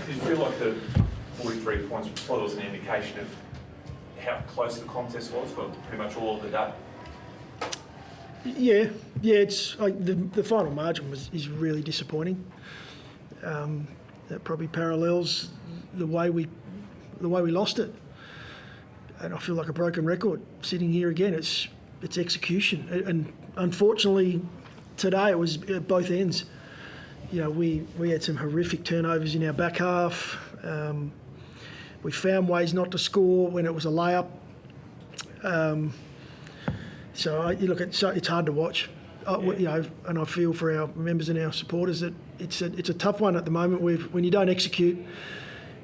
Did you feel like the 43 points probably was an indication of how close the contest was for pretty much all of the day? Yeah. It's like the final margin is really disappointing. That probably parallels the way we lost it, and I feel like a broken record sitting here again. It's execution, and unfortunately today it was at both ends. We had some horrific turnovers in our back half. We found ways not to score when it was a layup. It's hard to watch. And I feel for our members and our supporters that it's a tough one at the moment. When you don't execute,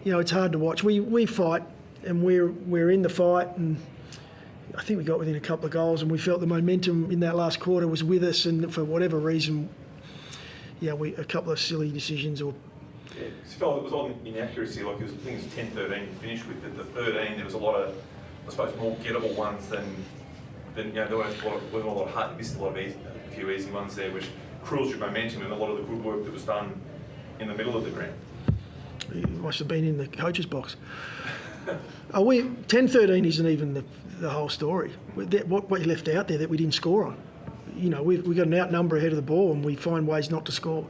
it's hard to watch. We fight, and we're in the fight, and I think we got within a couple of goals, and we felt the momentum in that last quarter was with us, and for whatever reason, a couple of silly decisions or. Yeah, it felt it was on inaccuracy. Like I think it was 10-13 to finish with, but the 13 there was a lot of, I suppose, more gettable ones than there weren't a lot of hard. Missed a few easy ones there, which cruels your momentum and a lot of the good work that was done in the middle of the ground. You must have been in the coach's box. 10-13 isn't even the whole story. What you left out there that we didn't score on. We've got an outnumber ahead of the ball, and we find ways not to score.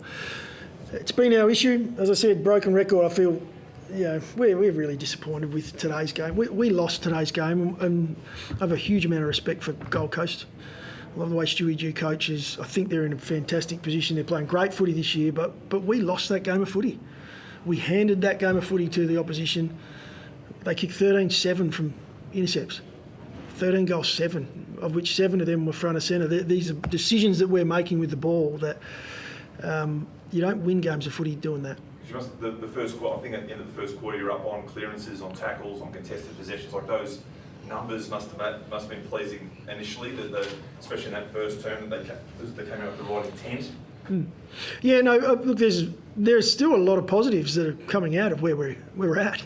It's been our issue. As I said, broken record. I feel, we're really disappointed with today's game. We lost today's game, and I have a huge amount of respect for Gold Coast. I love the way Stewie G coaches. I think they're in a fantastic position. They're playing great footy this year, but we lost that game of footy. We handed that game of footy to the opposition. They kicked 13-7 from intercepts. 13 goals, 7, of which 7 of them were front of centre. These are decisions that we're making with the ball that you don't win games of footy doing that. The first quarter, I think at the end of the first quarter, you're up on clearances, on tackles, on contested possessions. Like those numbers must have been pleasing initially, especially in that first term that they came out with the right intent. Yeah, no. Look, there's still a lot of positives that are coming out of where we're at.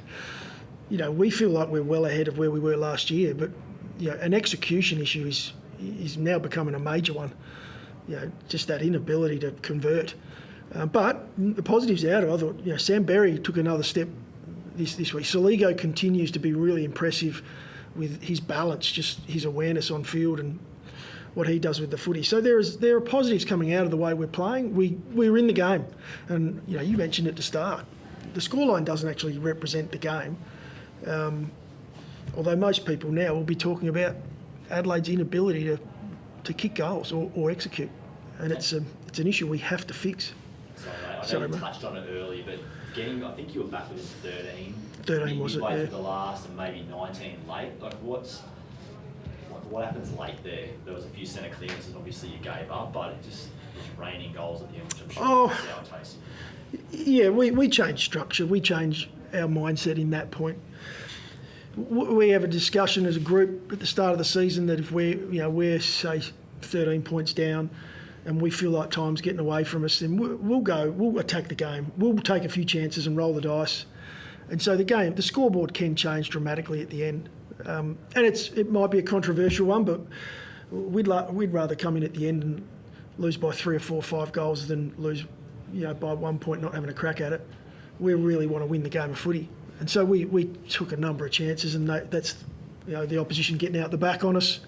We feel like we're well ahead of where we were last year, but an execution issue is now becoming a major one. Just that inability to convert. But the positives out of it, I thought, Sam Berry took another step this week. Soligo continues to be really impressive with his balance, just his awareness on field and what he does with the footy. So there are positives coming out of the way we're playing. We're in the game, and you mentioned at the start, the scoreline doesn't actually represent the game. Although most people now will be talking about Adelaide's inability to kick goals or execute, and it's an issue we have to fix. Sorry, I know you touched on it earlier, but I think you were back within 13. 13 was it? Yeah. Yeah. For the last and maybe 19 late. Like what happens late there? There was a few centre clearances, obviously you gave up, but it just was raining goals at the end, which I'm sure is our taste. Yeah, we changed structure. We changed our mindset in that point. We have a discussion as a group at the start of the season that if we're say 13 points down and we feel like time's getting away from us, then we'll attack the game. We'll take a few chances and roll the dice. And so the scoreboard can change dramatically at the end. And it might be a controversial one, but we'd rather come in at the end and lose by 3 or 4 or 5 goals than lose by 1 point not having a crack at it. We really want to win the game of footy. And so we took a number of chances, and that's the opposition getting out the back on us.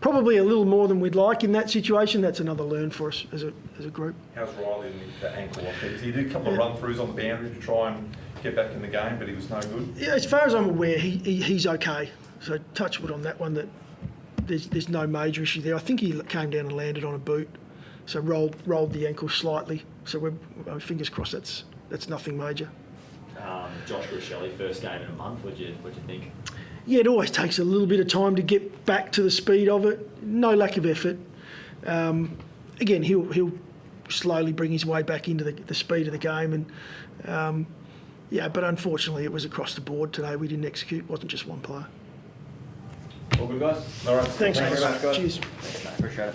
Probably a little more than we'd like in that situation. That's another learn for us as a group. How's Riley with the ankle? He did a couple of run-throughs on the boundary to try and get back in the game, but he was no good. Yeah, as far as I'm aware, he's okay. So touch wood on that one, that there's no major issue there. I think he came down and landed on a boot, so rolled the ankle slightly. So we're fingers crossed that's nothing major. Josh Grisheli, first game in a month. What'd you think? Yeah, it always takes a little bit of time to get back to the speed of it. No lack of effort. Again, he'll slowly bring his way back into the speed of the game, and but unfortunately it was across the board today. We didn't execute. It wasn't just one player. All good, guys. All right. Thanks very much, guys. Cheers. Thanks, mate. Appreciate it.